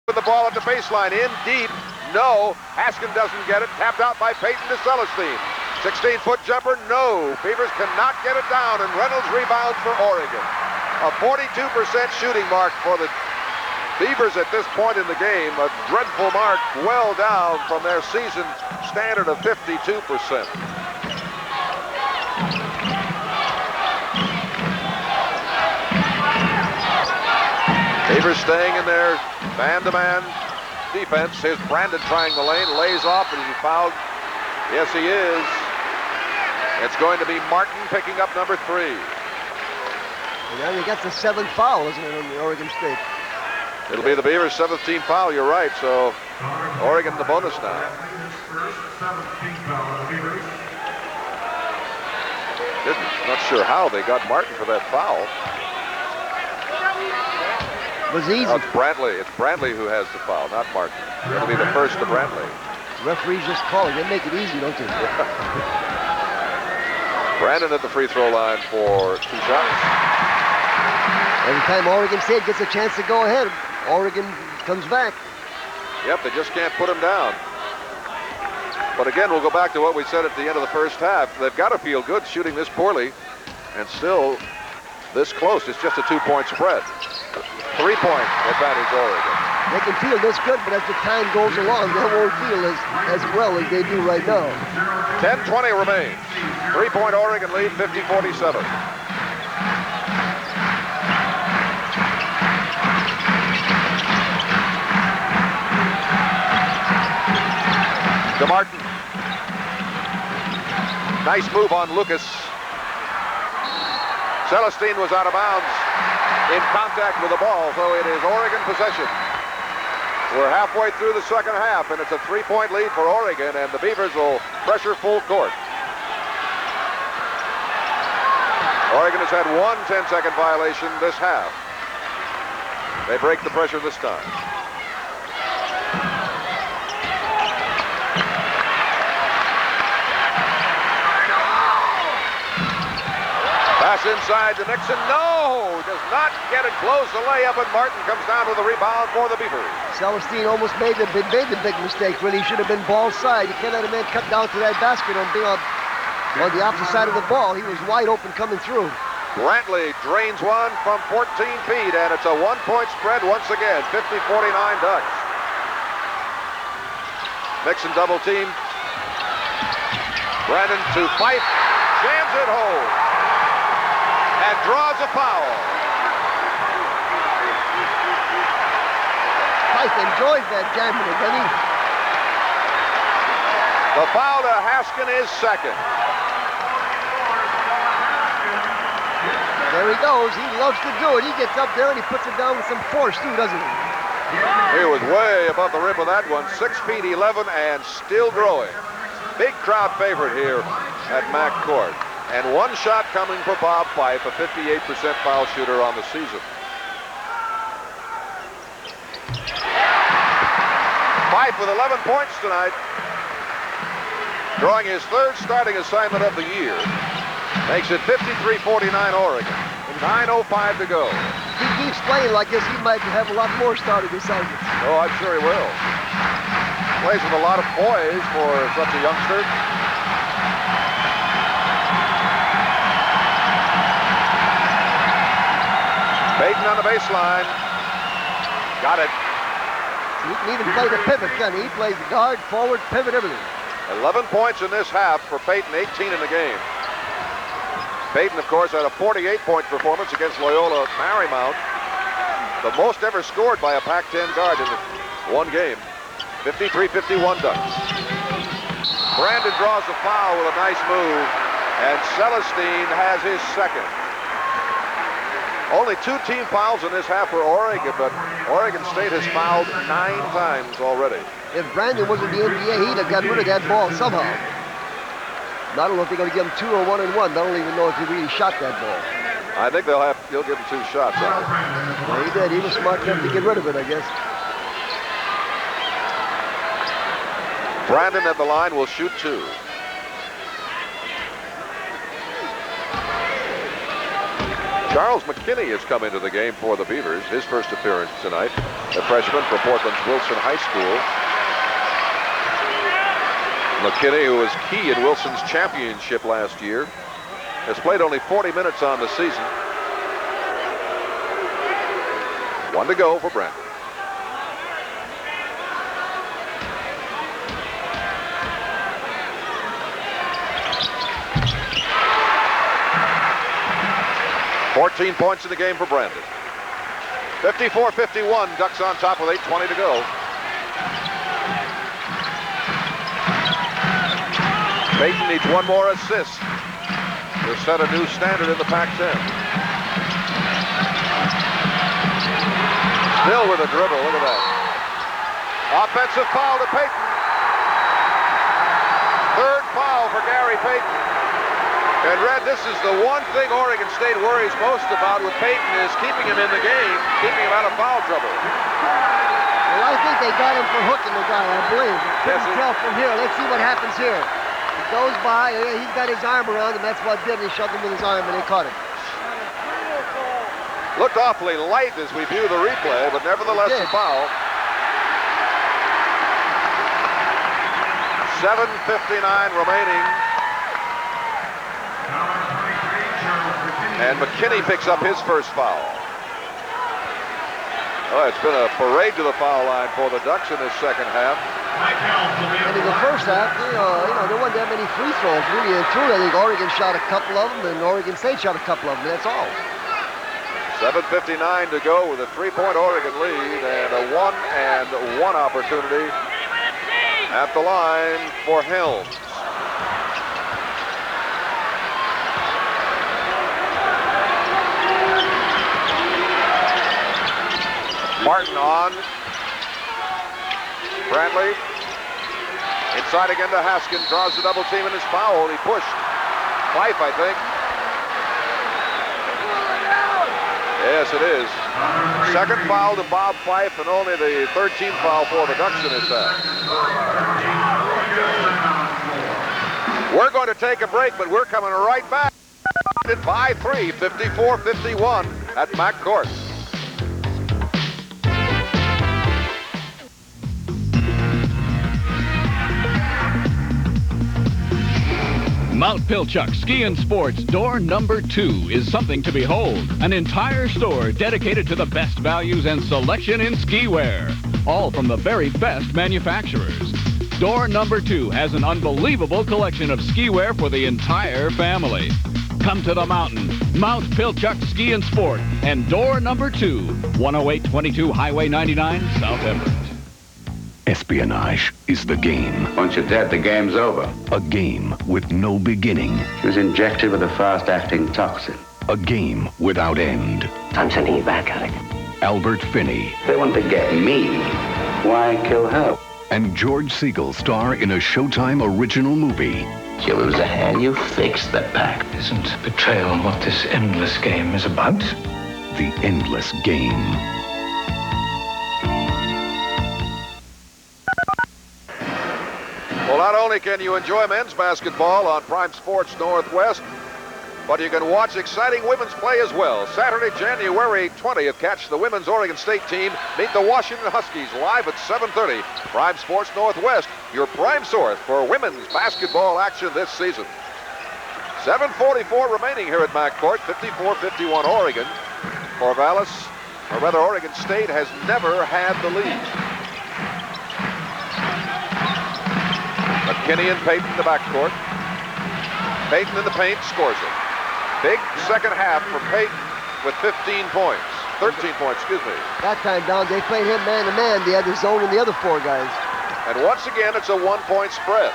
with the ball at the baseline, in deep, no. Haskin doesn't get it, tapped out by Payton to Celestine. 16-foot jumper, no. Beavers cannot get it down, and Reynolds rebounds for Oregon. A 42% shooting mark for the Beavers at this point in the game, a dreadful mark, well down from their season standard of 52%. Beavers staying in their man-to-man defense. Here's Brandon trying the lane, lays off, and is he fouled? Yes, he is. It's going to be Martin picking up number 3. And now he gets the 7th foul, isn't it, on the Oregon State? It'll be the Beavers' 7th team foul, you're right, so Oregon the bonus now. Not sure how they got Martin for that foul. It was easy. No, it's Brantley. It's Brantley who has the foul, not Martin. It'll be the first to Brantley. Referees just call it. They make it easy, don't they? Brandon at the free throw line for 2 shots. Every time Oregon State gets a chance to go ahead, Oregon comes back. Yep, they just can't put him down. But again, we'll go back to what we said at the end of the first half. They've got to feel good shooting this poorly and still this close. It's just a 2-point spread. 3-point advantage Oregon. They can feel this good, but as the time goes along, they won't feel as well as they do right now. 10:20 remains. 3-point Oregon lead, 50-47. DeMartin. Nice move on Lucas. Celestine was out of bounds in contact with the ball, so it is Oregon possession. We're halfway through the second half, and it's a 3-point lead for Oregon, and the Beavers will pressure full court. Oregon has had one 10-second violation this half. They break the pressure this time. Pass inside to Nixon. No! Does not get it close. The layup, and Martin comes down with the rebound for the Beavers. Celestine almost made the big mistake. Really should have been ball side. You can't let a man cut down to that basket and be on the opposite side of the ball. He was wide open coming through. Brantley drains one from 14 feet, and it's a 1-point spread once again. 50-49 Ducks. Nixon double team. Brandon to Fife. Jams it home. And draws a foul. Fife enjoys that jamming it, doesn't he? The foul to Haskin is second. There he goes. He loves to do it. He gets up there and he puts it down with some force too, doesn't he? He was way above the rim of that one. 6 feet 11 and still growing. Big crowd favorite here at Mac Court. And one shot coming for Bob Fife, a 58% foul shooter on the season. Fife with 11 points tonight. Drawing his 3rd starting assignment of the year. Makes it 53-49 Oregon. 9:05 to go. If he keeps playing like this, he might have a lot more starting assignments. Oh, I'm sure he will. Plays with a lot of poise for such a youngster. Payton on the baseline. Got it. He can even play the pivot, can he? He plays guard, forward, pivot, everything. 11 points in this half for Payton, 18 in the game. Payton, of course, had a 48-point performance against Loyola Marymount. The most ever scored by a Pac-10 guard in one game. 53-51 Ducks. Brandon draws the foul with a nice move, and Celestine has his second. Only 2 team fouls in this half for Oregon, but Oregon State has fouled 9 times already. If Brandon was in the NBA, he'd have gotten rid of that ball somehow. I don't know if they're going to give him 2 or 1 and 1. I don't even know if he really shot that ball. I think they'll give him 2 shots on it. Well, he did. He was smart enough to get rid of it, I guess. Brandon at the line will shoot 2. Charles McKinney has come into the game for the Beavers, his first appearance tonight. A freshman for Portland's Wilson High School. McKinney, who was key in Wilson's championship last year, has played only 40 minutes on the season. 1 to go for Brandon. $14 points in the game for Brandon. 54-51, Ducks on top with 8:20 to go. Payton needs one more assist to set a new standard in the Pac-10. Still with a dribble, look at that. Offensive foul to Payton. Third foul for Gary Payton. And Red, this is the one thing Oregon State worries most about with Payton is keeping him in the game, keeping him out of foul trouble. Well, I think they got him for hooking the guy, I believe. Couldn't tell from here. Let's see what happens here. He goes by, he's got his arm around him. That's what did. He shoved him with his arm, and they caught him. Looked awfully light as we view the replay, but nevertheless a foul. 7:59 remaining. And McKinney picks up his first foul. Oh, it's been a parade to the foul line for the Ducks in this second half. And in the first half, you know, there wasn't that many free throws really in two. I think Oregon shot a couple of them, and Oregon State shot a couple of them. That's all. 7:59 to go with a 3-point Oregon lead and a 1-and-1 opportunity at the line for Helms. Martin on. Brantley. Inside again to Haskin. Draws the double team in his foul. He pushed. Fife, I think. Yes, it is. Second foul to Bob Fife and only the 13th foul for the Ducks in this half. We're going to take a break, but we're coming right back. By 3, 54-51 at McCourt. Mount Pilchuck Ski and Sports door number 2 is something to behold. An entire store dedicated to the best values and selection in ski wear. All from the very best manufacturers. Door number 2 has an unbelievable collection of ski wear for the entire family. Come to the mountain, Mount Pilchuck Ski and Sport, and door number 2, 10822 Highway 99, South Everett. Espionage is the game. Once you're dead, the game's over. A game with no beginning. He was injected with a fast-acting toxin. A game without end. I'm sending you back, Alec. Albert Finney. If they want to get me, why kill her? And George Segal star in a Showtime original movie. You lose a hand, you fix the pack. Isn't betrayal what this endless game is about? The Endless Game. Well, not only can you enjoy men's basketball on Prime Sports Northwest, but you can watch exciting women's play as well. Saturday, January 20th, catch the women's Oregon State team meet the Washington Huskies live at 7:30. Prime Sports Northwest, your prime source for women's basketball action this season. 7:44 remaining here at McCourt, 54-51 Oregon. Corvallis, or rather Oregon State, has never had the lead. McKinney and Payton in the backcourt. Payton in the paint, scores it. Big second half for Payton with 15 points. 13 points, excuse me. That time down, they played him man-to-man. They had the zone and the other 4 guys. And once again, it's a 1-point spread.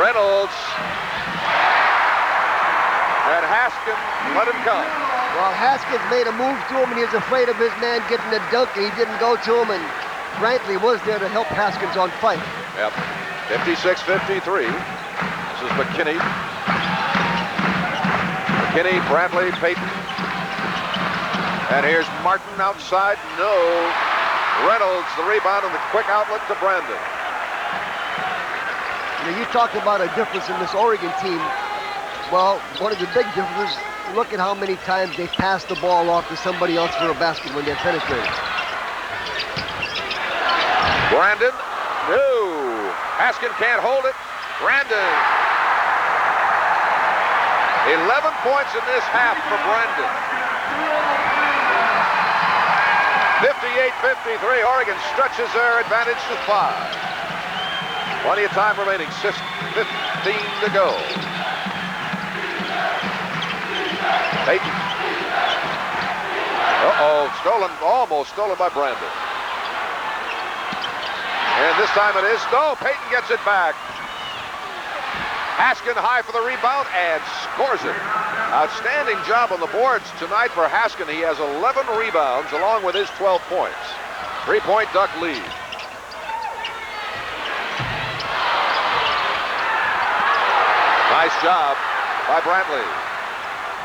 Reynolds. And Haskin let him come. Well, Haskins made a move to him, and he was afraid of his man getting the dunk, and he didn't go to him, and Brantley was there to help Haskins on fight. Yep. 56-53. This is McKinney. McKinney, Brantley, Payton. And here's Martin outside. No. Reynolds, the rebound, and the quick outlet to Brandon. You know, you talked about a difference in this Oregon team. Well, one of the big differences, look at how many times they pass the ball off to somebody else for a basket when they're penetrating. Brandon, no. Haskin can't hold it. Brandon. 11 points in this half for Brandon. 58-53. Oregon stretches their advantage to 5. Plenty of time remaining. 15 to go. Payton. Stolen, almost stolen by Brandon. And this time it is. No, Payton gets it back. Haskin high for the rebound and scores it. Outstanding job on the boards tonight for Haskin. He has 11 rebounds along with his 12 points. 3-point Duck lead. Nice job by Brantley.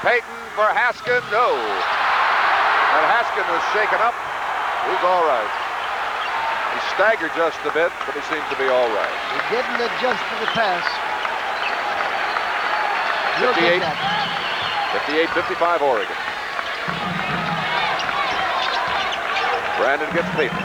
Payton for Haskin, no. And Haskin was shaken up. He's all right. He staggered just a bit, but he seems to be all right. He didn't adjust to the pass. 58-55 Oregon. Brandon gets Payton.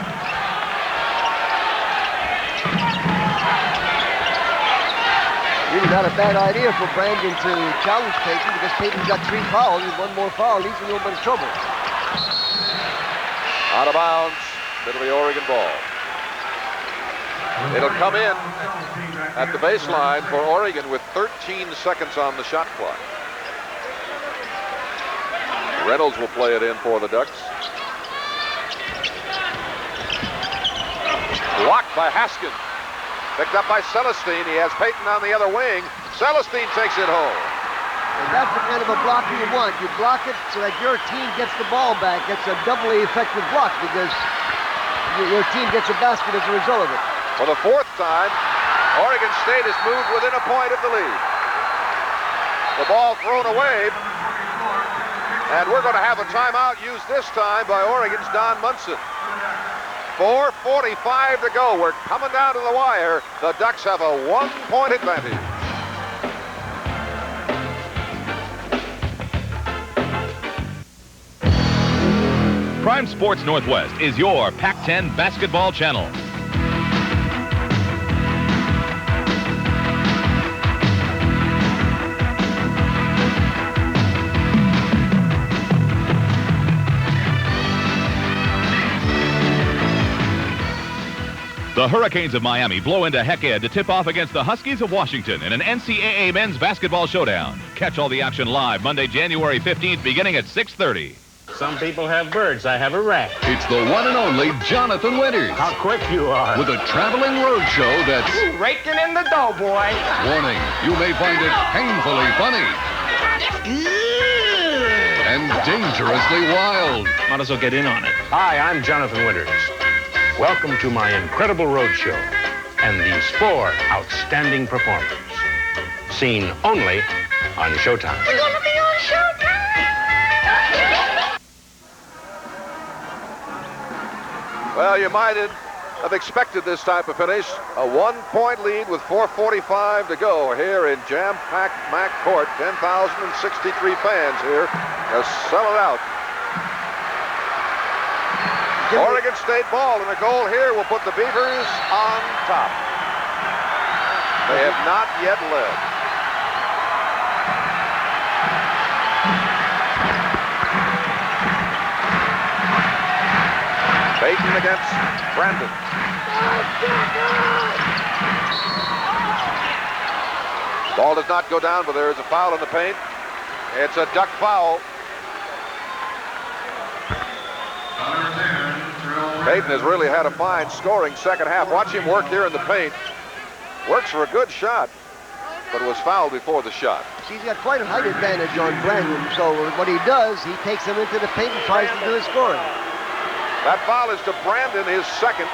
Really not a bad idea for Brandon to challenge Payton because Payton's got 3 fouls. With one more foul, he's in a little bit of trouble. Out of bounds. It'll be Oregon ball. It'll come in at the baseline for Oregon with 13 seconds on the shot clock. Reynolds will play it in for the Ducks. Blocked by Haskin. Picked up by Celestine. He has Payton on the other wing. Celestine takes it home. And that's the kind of a block you want. You block it so that your team gets the ball back. It's a doubly effective block because your team gets a basket as a result of it. For the 4th time, Oregon State has moved within a point of the lead. The ball thrown away. And we're going to have a timeout used this time by Oregon's Don Munson. 4:45 to go. We're coming down to the wire. The Ducks have a 1-point advantage. Prime Sports Northwest is your Pac-10 basketball channel. The Hurricanes of Miami blow into Hec-Ed to tip off against the Huskies of Washington in an NCAA men's basketball showdown. Catch all the action live Monday, January 15th, beginning at 6:30. Some people have birds. I have a rat. It's the one and only Jonathan Winters. How quick you are. With a traveling road show that's... Raking in the dough, boy. Warning, you may find it painfully funny. And dangerously wild. Might as well get in on it. Hi, I'm Jonathan Winters. Welcome to my incredible road show and these 4 outstanding performers. Seen only on Showtime. We're going to be on Showtime! Well, you might have expected this type of finish. A 1-point lead with 4:45 to go here in jam-packed Mac Court. 10,063 fans here. They'll sell it out. Oregon State ball, and a goal here will put the Beavers on top. They have not yet led. Payton against Brandon. Ball does not go down, but there is a foul in the paint. It's a Duck foul. Payton has really had a fine scoring second half. Watch him work here in the paint. Works for a good shot, but was fouled before the shot. He's got quite a height advantage on Brandon, so what he does, he takes him into the paint and tries to do his scoring. That foul is to Brandon, his second.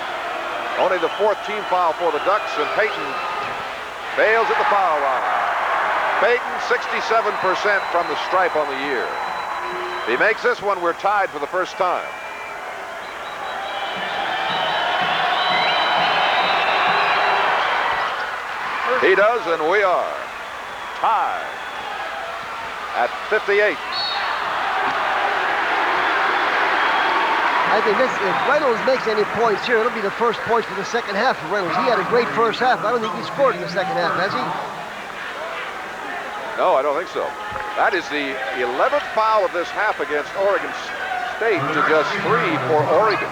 Only the 4th team foul for the Ducks, and Payton fails at the foul line. Payton, 67% from the stripe on the year. If he makes this one, we're tied for the first time. He does, and we are tied. at 58. I think this, if Reynolds makes any points here, it'll be the first points for the second half for Reynolds. He had a great first half. I don't think he scored in the second half, has he? No, I don't think so. That is the 11th foul of this half against Oregon State to just 3 for Oregon.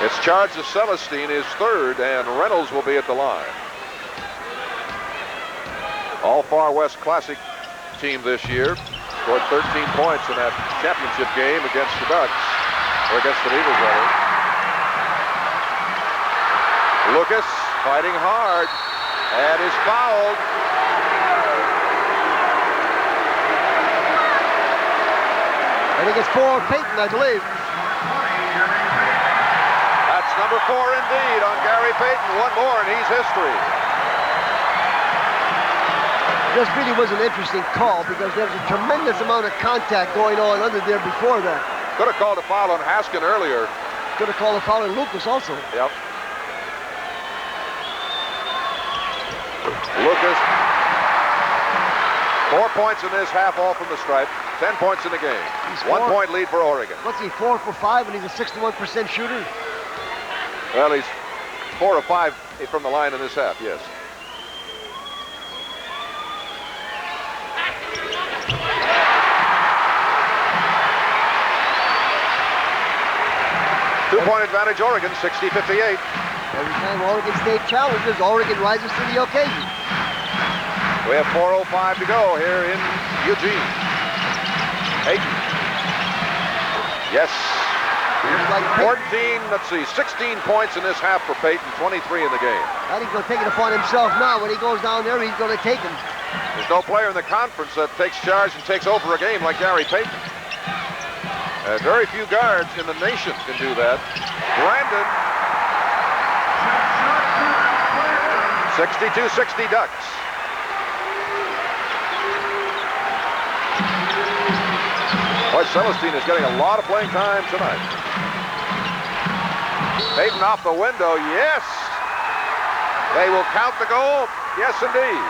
It's charged to Celestine, his third, and Reynolds will be at the line. All Far West Classic team this year. Scored 13 points in that championship game against the Ducks, or against the Beavers, rather. Lucas fighting hard and is fouled. I think it's 4 Payton, I believe. That's number 4 indeed on Gary Payton. One more and he's history. This really was an interesting call because there was a tremendous amount of contact going on under there before that. Could have called a foul on Haskin earlier. Could have called a foul on Lucas also. Yep. Lucas. 4 points in this half, all from the stripe. 10 points in the game. 1 point lead for Oregon. What's he, 4 for 5, and he's a 61% shooter? Well, he's 4 of 5 from the line in this half, yes. Two-point advantage, Oregon, 60-58. Every time Oregon State challenges, Oregon rises to the occasion. We have 4:05 to go here in Eugene. Payton. Yes. Like 14, let's see, 16 points in this half for Payton, 23 in the game. I think he'll take it upon himself now. When he goes down there, he's going to take him. There's no player in the conference that takes charge and takes over a game like Gary Payton. Very few guards in the nation can do that. Brandon. 62-60 Ducks. Boy, Celestine is getting a lot of playing time tonight. Payton off the window, yes. They will count the goal. Yes, indeed.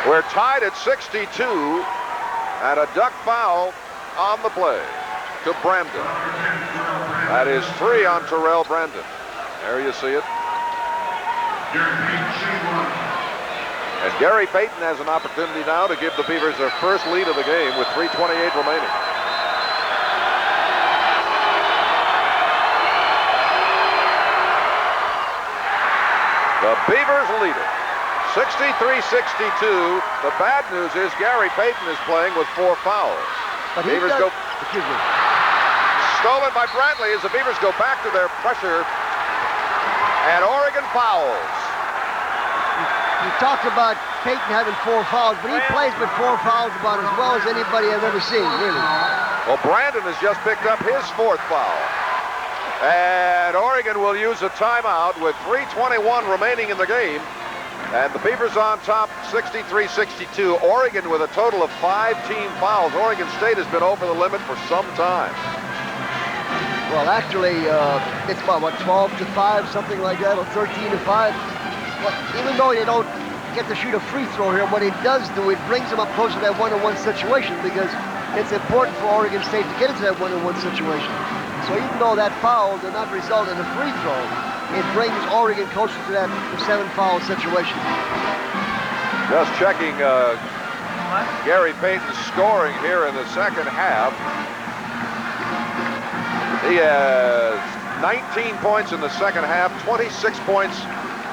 We're tied at 62, and a Duck foul on the play to Brandon. That is 3 on Terrell Brandon. There you see it. And Gary Payton has an opportunity now to give the Beavers their first lead of the game with 3:28 remaining. The Beavers lead it. 63-62. The bad news is Gary Payton is playing with 4 fouls. But Beavers go. Excuse me. Stolen by Bradley as the Beavers go back to their pressure. And Oregon fouls. You talked about Payton having 4 fouls, but he plays with 4 fouls about as well as anybody I've ever seen, really. Well, Brandon has just picked up his 4th foul. And Oregon will use a timeout with 3:21 remaining in the game. And the Beavers on top, 63-62. Oregon with a total of 5 team fouls. Oregon State has been over the limit for some time. Well, actually, it's about, what, 12-5, something like that, or 13-5. Well, even though they don't get to shoot a free throw here, what it does do, it brings them up closer to that one-on-one situation because it's important for Oregon State to get into that one-on-one situation. So even though that foul did not result in a free throw, it brings Oregon closer to that 7-foul situation. Just checking Gary Payton's scoring here in the second half. He has 19 points in the second half, 26 points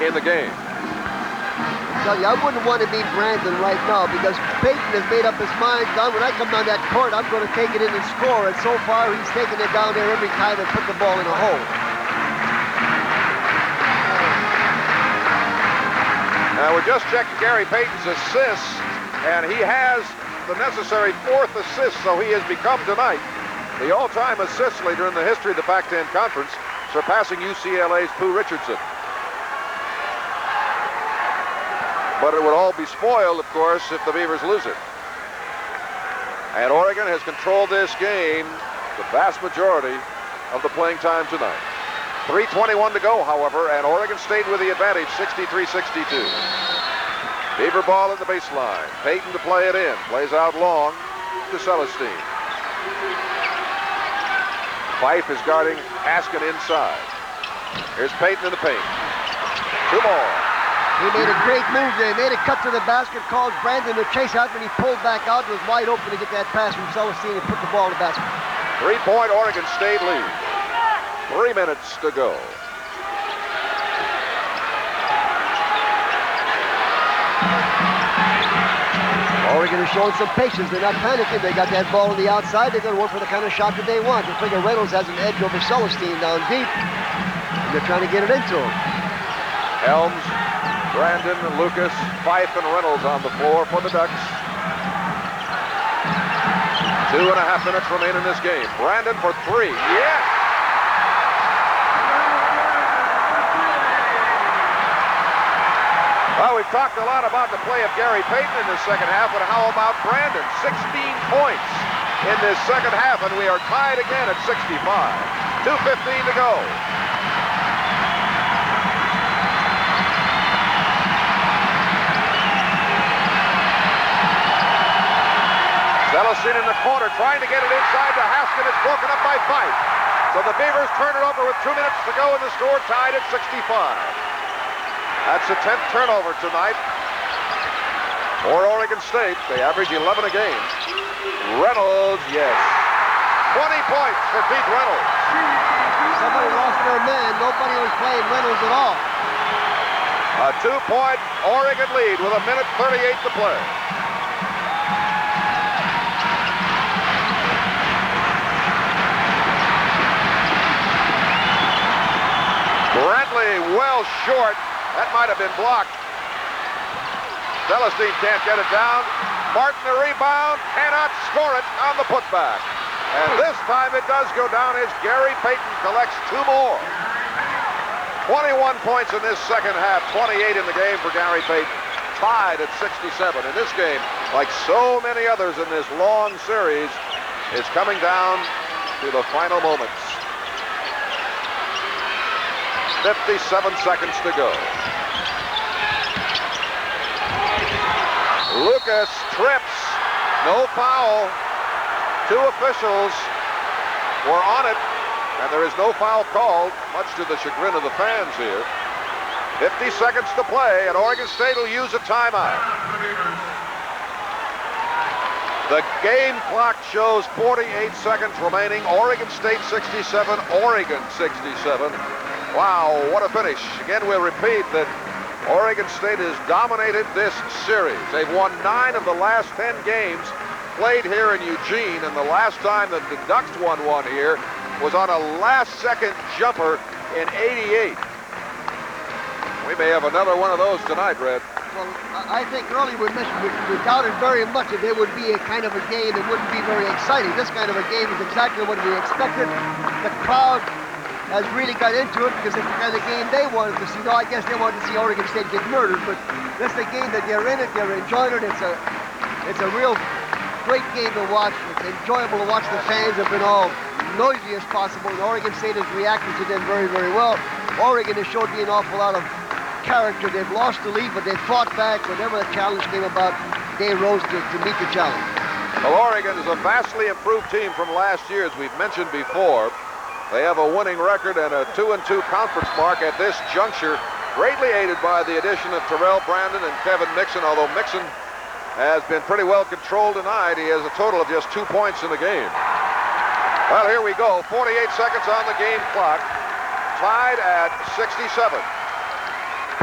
in the game. I tell you, I wouldn't want to be Brandon right now because Payton has made up his mind. When I come down that court, I'm going to take it in and score. And so far, he's taken it down there every time and put the ball in a hole. Now, we just checked Gary Payton's assists, and he has the necessary 4th assist, so he has become tonight the all-time assist leader in the history of the Pac-10 Conference, surpassing UCLA's Pooh Richardson. But it would all be spoiled, of course, if the Beavers lose it. And Oregon has controlled this game the vast majority of the playing time tonight. 3:21 to go, however, and Oregon State with the advantage, 63-62. Beaver ball at the baseline. Payton to play it in. Plays out long to Celestine. Fife is guarding Haskin inside. Here's Payton in the paint. 2 more. He made a great move there. He made a cut to the basket, called Brandon to chase out, and he pulled back out. It was wide open to get that pass from Celestine and put the ball in the basket. 3-point Oregon State lead. 3 minutes to go. Oregon is showing some patience. They're not panicking. They got that ball on the outside. They're going to work for the kind of shot that they want. They figure Reynolds has an edge over Celestine down deep, and they're trying to get it into him. Helms, Brandon, Lucas, Fife, and Reynolds on the floor for the Ducks. 2.5 minutes remain in this game. Brandon for 3. Yes! Well, we've talked a lot about the play of Gary Payton in the second half, but how about Brandon? 16 points in this second half, and we are tied again at 65. 2:15 to go. Celestine in the corner, trying to get it inside to Haskin. It's broken up by Fife. So the Beavers turn it over with 2 minutes to go, and the score tied at 65. That's the 10th turnover tonight for Oregon State. They average 11 a game. Reynolds, yes. 20 points for Pete Reynolds. Somebody lost their man. Nobody was playing Reynolds at all. A 2-point Oregon lead with 1:38 to play. Brantley well short. That might have been blocked. Celestine can't get it down. Martin the rebound, cannot score it on the putback. And this time it does go down as Gary Payton collects 2 more. 21 points in this second half, 28 in the game for Gary Payton. Tied at 67. And this game, like so many others in this long series, is coming down to the final moments. 57 seconds to go. Lucas trips. No foul. 2 officials were on it, and there is no foul called, much to the chagrin of the fans here. 50 seconds to play, and Oregon State will use a timeout. The game clock shows 48 seconds remaining. Oregon State 67, Oregon 67. Wow, what a finish. Again, we'll repeat that Oregon State has dominated this series. They've won 9 of the last 10 games played here in Eugene, and the last time that the Ducks won one here was on a last-second jumper in '88. We may have another one of those tonight, Red. Well, I think earlier we doubted very much that it would be a kind of a game that wouldn't be very exciting. This kind of a game is exactly what we expected. The crowd has really got into it because it's the kind of game they wanted to see. No, I guess they wanted to see Oregon State get murdered, but this is a game that they're in it, they're enjoying it. It's a real great game to watch. It's enjoyable to watch. The fans have been all noisy as possible, and Oregon State has reacted to them very, very well. Oregon has showed me an awful lot of character. They've lost the lead, but they fought back. Whenever the challenge came about, they rose to meet the challenge. Well, Oregon is a vastly improved team from last year, as we've mentioned before. They have a winning record and a 2-2 conference mark at this juncture, greatly aided by the addition of Terrell Brandon and Kevin Mixon, although Mixon has been pretty well controlled tonight. He has a total of just 2 points in the game. Well, here we go. 48 seconds on the game clock. Tied at 67.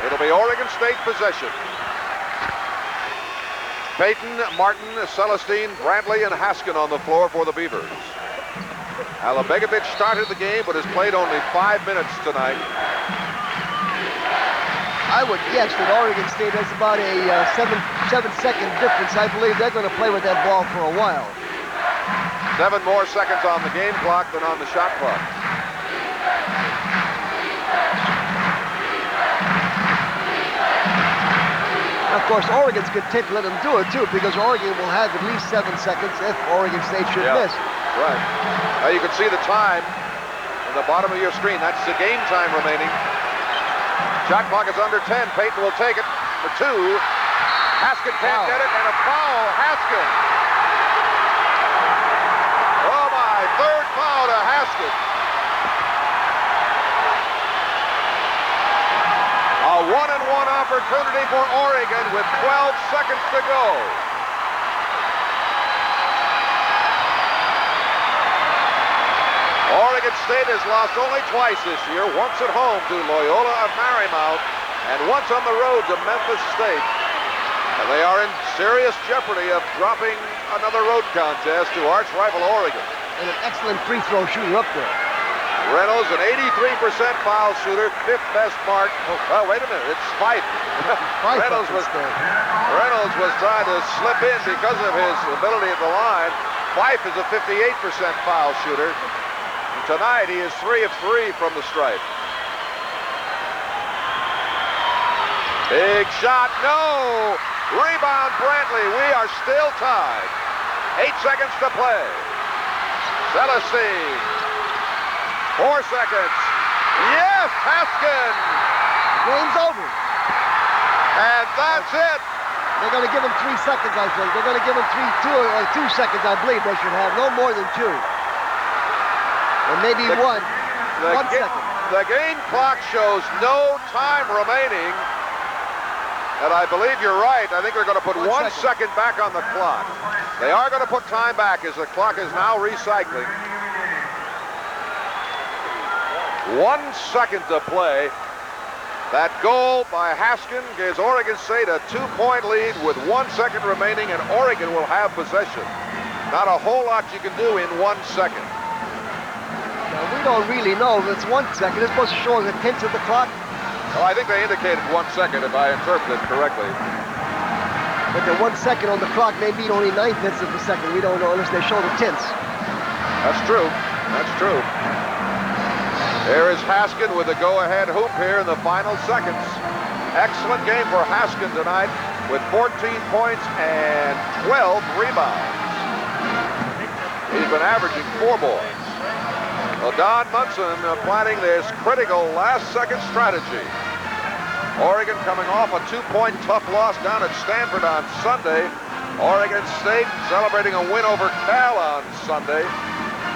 It'll be Oregon State possession. Payton, Martin, Celestine, Brantley, and Haskin on the floor for the Beavers. Alabegovic started the game, but has played only 5 minutes tonight. I would guess that Oregon State has about a 7-second difference. I believe they're going to play with that ball for a while. 7 more seconds on the game clock than on the shot clock. Of course, Oregon's content to let them do it, too, because Oregon will have at least 7 seconds if Oregon State should miss. Right. Now you can see the time in the bottom of your screen. That's the game time remaining. Shot clock is under 10. Payton will take it for 2. Haskin can't get it, and a foul. Haskin. Oh my, third foul to Haskin. A 1-and-1 opportunity for Oregon with 12 seconds to go. Oregon State has lost only twice this year, once at home to Loyola of Marymount and once on the road to Memphis State. And they are in serious jeopardy of dropping another road contest to arch rival Oregon. And an excellent free throw shooter up there. Reynolds, an 83% foul shooter, 5th best mark. Oh, wait a minute, it's Fife. Reynolds was trying to slip in because of his ability at the line. Fife is a 58% foul shooter. And tonight he is 3 of 3 from the stripe. Big shot, no! Rebound Brantley, we are still tied. 8 seconds to play. Celestine. 4 seconds. Yes, Haskin. Game's over. And that's it. They're going to give him 3 seconds, I think. They're going to give him 2 seconds, I believe they should have. No more than 2. Or maybe 1 second. The game clock shows no time remaining. And I believe you're right. I think they're going to put 1 second back on the clock. They are going to put time back as the clock is now recycling. 1 second to play. That goal by Haskin gives Oregon State a 2-point lead with 1 second remaining, and Oregon will have possession. Not a whole lot you can do in 1 second. Now, we don't really know if it's 1 second. It's supposed to show us the tenths of the clock. Well, I think they indicated 1 second, if I interpreted correctly. But the 1 second on the clock may be only 9/10 of a second. We don't know unless they show the tenths. That's true. That's true. There is Haskin with the go-ahead hoop here in the final seconds. Excellent game for Haskin tonight with 14 points and 12 rebounds. He's been averaging 4 boards. Well, Don Munson planning this critical last-second strategy. Oregon coming off a 2-point tough loss down at Stanford on Sunday. Oregon State celebrating a win over Cal on Sunday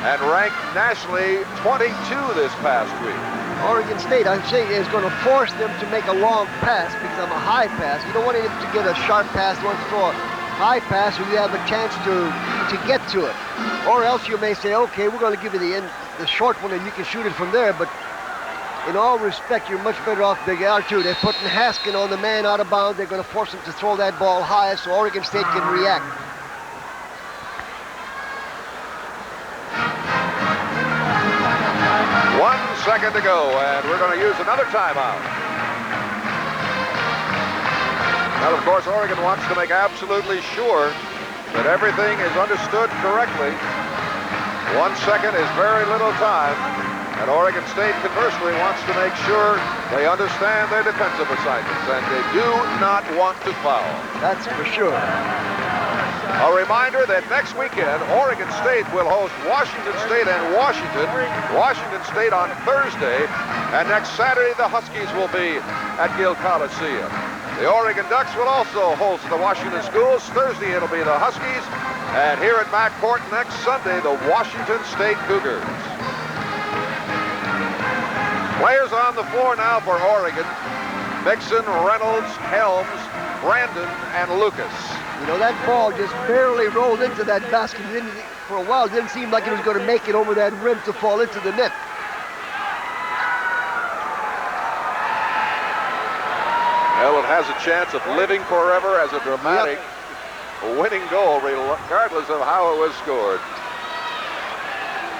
and ranked nationally 22 this past week. Oregon State, I'm saying, is going to force them to make a long pass because I'm a high pass. You don't want them to get a sharp pass, you want to throw a high pass where you have a chance to get to it. Or else you may say, okay, we're going to give you the short one and you can shoot it from there, but in all respect, you're much better off big altitude. They're putting Haskin on the man out of bounds. They're going to force him to throw that ball high so Oregon State can react. One second to go, and we're going to use another timeout. Now, of course, Oregon wants to make absolutely sure that everything is understood correctly. 1 second is very little time, and Oregon State, conversely, wants to make sure they understand their defensive assignments, and they do not want to foul. That's for sure. A reminder that next weekend, Oregon State will host Washington State and Washington. Washington State on Thursday, and next Saturday, the Huskies will be at Gill Coliseum. The Oregon Ducks will also host the Washington Schools. Thursday, it'll be the Huskies. And here at McCourt next Sunday, the Washington State Cougars. Players on the floor now for Oregon. Mixon, Reynolds, Helms, Brandon, and Lucas. You know, that ball just barely rolled into that basket. For a while, it didn't seem like it was going to make it over that rim to fall into the net. Well, it has a chance of living forever as a dramatic winning goal, regardless of how it was scored.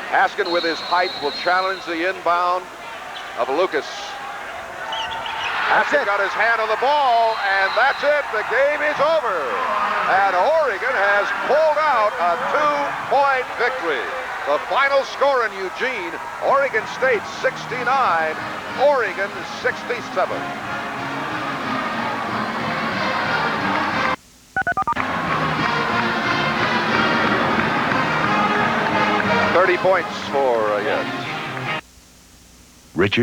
Haskin, with his height, will challenge the inbound of Lucas. Haskin got his hand on the ball, and that's it. The game is over. And Oregon has pulled out a 2-point victory. The final score in Eugene, Oregon State 69, Oregon 67. 30 points for, yes. Richard